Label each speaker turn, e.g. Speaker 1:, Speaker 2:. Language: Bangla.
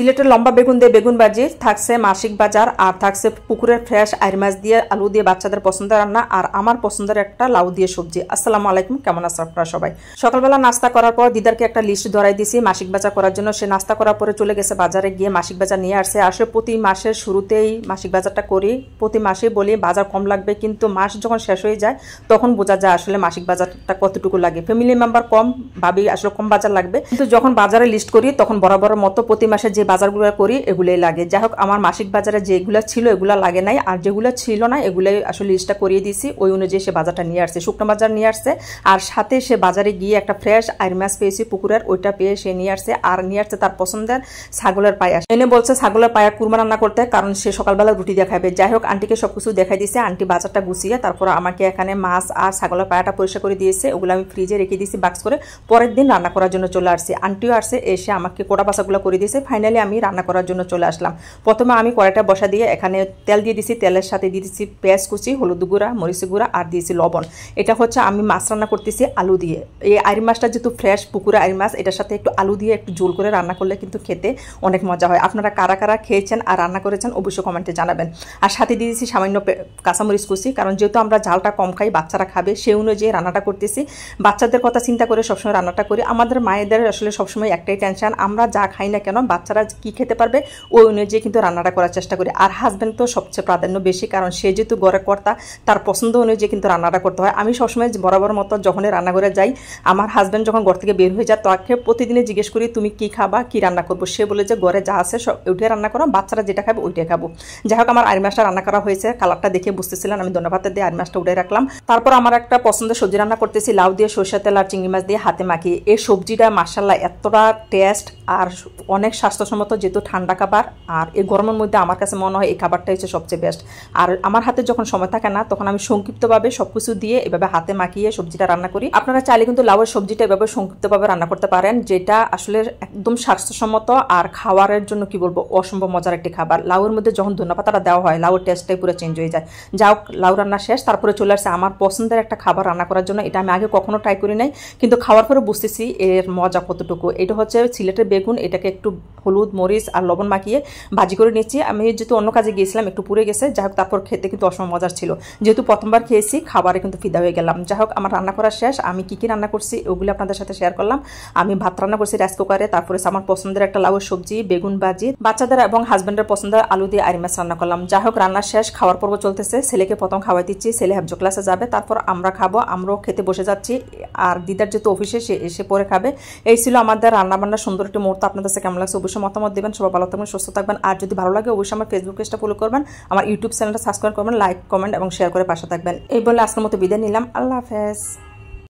Speaker 1: সিলেটের লম্বা বেগুন দিয়ে বেগুন ভাজি থাকছে, মাসিক বাজার আর থাকছে পুকুরের ফ্রেশ আইর মাছ দিয়ে আলু দিয়ে বাচ্চাদের পছন্দের রান্না আর আমার পছন্দের একটা লাউ দিয়ে সবজি। আসসালামু আলাইকুম, কেমন আছেন আপনারা সবাই? সকালবেলা নাস্তা করার পর দিদারকে একটা লিস্ট ধরাই দিয়েছি মাসিক বাজার করার জন্য। সে নাস্তা করার পরে চলে গেছে বাজারে, গিয়ে মাসিক বাজার নিয়ে আসে। প্রতি মাসের শুরুতেই মাসিক বাজারটা করি, প্রতি মাসেই বলি বাজার কম লাগবে, কিন্তু মাস যখন শেষ হয়ে যায় তখন বোঝা যায় আসলে মাসিক বাজারটা কতটুকু লাগে। ফ্যামিলি মেম্বার কম, ভাবি আসলে কম বাজার লাগবে, কিন্তু যখন বাজারে লিস্ট করি তখন বরাবর মতো প্রতি মাসে যে বাজারগুলো করি এগুলোই লাগে। যাই হোক, আমার মাসিক বাজারে যেগুলো ছিল এগুলো লাগে নাই, আর যেগুলো ছিল না এগুলোই আসলে লিস্টটা করিয়ে দিয়েছি। ওই অনুযায়ী সে বাজারটা নিয়ে আসছে, শুকনো বাজার নিয়ে আসছে। আর সাথে সে বাজারে গিয়ে একটা ফ্রেশ আইর মাছ পেয়েছি পুকুরের, ওইটা পেয়ে সে নিয়ে আসছে। আর নিয়ে আসছে তার পছন্দের ছাগলের পায়া, এনে বলছে ছাগলের পায়া কুরমা রান্না করতে, কারণ সে সকালবেলা রুটি দিয়ে খাবে। যাই হোক, আন্টিকে সবকিছু দেখাই দিয়েছে। আন্টি বাজারটা গুছিয়ে তারপর আমাকে এখানে মাছ আর ছাগলের পায়াটা পরিষ্কার করে দিয়েছে। ওগুলো আমি ফ্রিজে রেখে দিয়েছি বাক্স করে, পরের দিন রান্না করার জন্য চলে আসছি। আন্টিও আসছে, এসে আমাকে কোটা বাসাগুলো করে দিয়েছে। ফাইনালি আমি রান্না করার জন্য চলে আসলাম। প্রথমে আমি কড়াইটা বসা দিয়ে এখানে তেল দিয়ে দিছি, তেলের সাথে দিয়ে দিচ্ছি পেঁয়াজ কুচি, হলুদ গুঁড়া, মরিচ গুঁড়া আর দিয়েছি লবণ। এটা হচ্ছে আমি মাছ রান্না করতেছি আলু দিয়ে। এই আইর মাছটা যেহেতু ফ্রেশ পুকুরে আইর মাছ, এটার সাথে একটু আলু দিয়ে একটু ঝোল করে রান্না করলে কিন্তু খেতে অনেক মজা হয়। আপনারা কারা কারা খেয়েছেন আর রান্না করেছেন অবশ্যই কমেন্টে জানাবেন। আর সাথে দিয়ে দিচ্ছি সামান্য কাঁচামরিচ কুচি, কারণ যেহেতু আমরা ঝালটা কম খাই, বাচ্চারা খাবে, সেই অনুযায়ী রান্নাটা করতেছি। বাচ্চাদের কথা চিন্তা করে সবসময় রান্নাটা করি। আমাদের মায়েদের আসলে সবসময় একটাই টেনশন, আমরা যা খাই না কেন বাচ্চারা কি খেতে পারবে ওই অনুযায়ী কিন্তু রান্নাটা করার চেষ্টা করি। আর হাজব্যান্ড তো সবচেয়ে প্রাধান্য বেশি, কারণ সে যেহেতু ঘরে কর্তা, তার পছন্দ অনুযায়ী কিন্তু রান্নাটা করতে হয়। আমি সবসময় বরাবর মতো যখনই রান্নাঘরে যাই, আমার হাজব্যান্ড যখন ঘর থেকে বের হয়ে যায় তাকে প্রতিদিনে জিজ্ঞেস করি তুমি কি খাবা, কি রান্না করবো। সে বলে যে ঘরে যা আছে সব ওইটাই রান্না করো, বাচ্চারা যেটা খাবে ওইটাই খাবো। যাই হোক, আমার আইর মাছটা রান্না করা হয়েছে, কালারটা দেখে বুঝতেছিলেন। আমি ধন্যবাদ দিয়ে আইর মাছটা উঠে রাখলাম। তারপর আমার একটা পছন্দের সবজি রান্না করতেছি, লাউ দিয়ে সরষের তেল আর চিংড়ি মাছ দিয়ে হাতে মাখিয়ে। এই সবজিটা মাশাআল্লাহ এতটা টেস্ট আর অনেক স্বাস্থ্যসম্মত, যেহেতু ঠান্ডা খাবার। আর এই গরমের মধ্যে আমার কাছে মনে হয় এই খাবারটা হচ্ছে সবচেয়ে বেস্ট। আর আমার হাতে যখন সময় থাকে না তখন আমি সংক্ষিপ্তভাবে সবকিছু দিয়ে এভাবে হাতে মাখিয়ে সবজিটা রান্না করি। আপনারা চাইলে কিন্তু লাউয়ের সবজিটা এভাবে সংক্ষিপ্তভাবে রান্না করতে পারেন, যেটা আসলে একদম স্বাস্থ্যসম্মত আর খাওয়ারের জন্য কি বলবো অসম্ভব মজার একটি খাবার। লাউয়ের মধ্যে যখন ধনেপাতাটা দেওয়া হয় লাউয়ের টেস্টটাই পুরো চেঞ্জ হয়ে যায়। যাই হোক, লাউ রান্না শেষ, তারপরে চলে আসছে আমার পছন্দের একটা খাবার রান্না করার জন্য। এটা আমি আগে কখনো ট্রাই করি নাই, কিন্তু খাওয়ার পরে বুঝতেছি এর মজা কতটুকু। এটা হচ্ছে সিলেটের বেগুন, এটাকে একটু হলুদ মরিচ আর লবণ মাখিয়ে ভাজি করে নিচ্ছি। আমি যেহেতু অন্য কাজে গিয়েছিলাম একটু পুড়ে গেছে, যাই হোক তারপর খেতে কিন্তু অসম্ভব মজার ছিল। যেহেতু প্রথমবার খেয়েছি খাবারে কিন্তু ফিদা হয়ে গেলাম। যাই হোক, আমার রান্না করা শেষ। আমি কি রান্না করছি ওগুলো আপনাদের সাথে শেয়ার করলাম। আমি ভাত রান্না করছি রাইস কুকারে, তারপরে আমার পছন্দের একটা লাউয়ের সবজি, বেগুন ভাজি, বাচ্চাদের এবং হাজব্যান্ডের পছন্দের আলু দিয়ে আইর মাছ রান্না করলাম। যাই হোক, রান্না শেষ, খাওয়ার পর্ব চলতেছে। ছেলেকে প্রথম খাওয়াই দিচ্ছি, ছেলে হাফজো ক্লাসে যাবে, তারপর আমরা খাবো। আমরাও খেতে বসে যাচ্ছি। আর দিদার যেহেতু অফিসে সে এসে পরে খাবে। এই ছিল আমাদের রান্নাবান্নার সুন্দর একটি মুহূর্ত। আপনাদের কাছে কেমন লাগছে অবশ্যই মতামত দেবেন। সবাই ভালো থাকবেন, সুস্থ থাকবেন। আর যদি ভালো লাগে অবশ্যই আমার ফেসবুক পেজটা ফলো করবেন, আমার ইউটিউব চ্যানেলটা সাবস্ক্রাইব করবেন, লাইক কমেন্ট এবং শেয়ার করে পাশে থাকবেন। এই বলে আজকের মতো বিদায় নিলাম। আল্লাহ হাফেজ।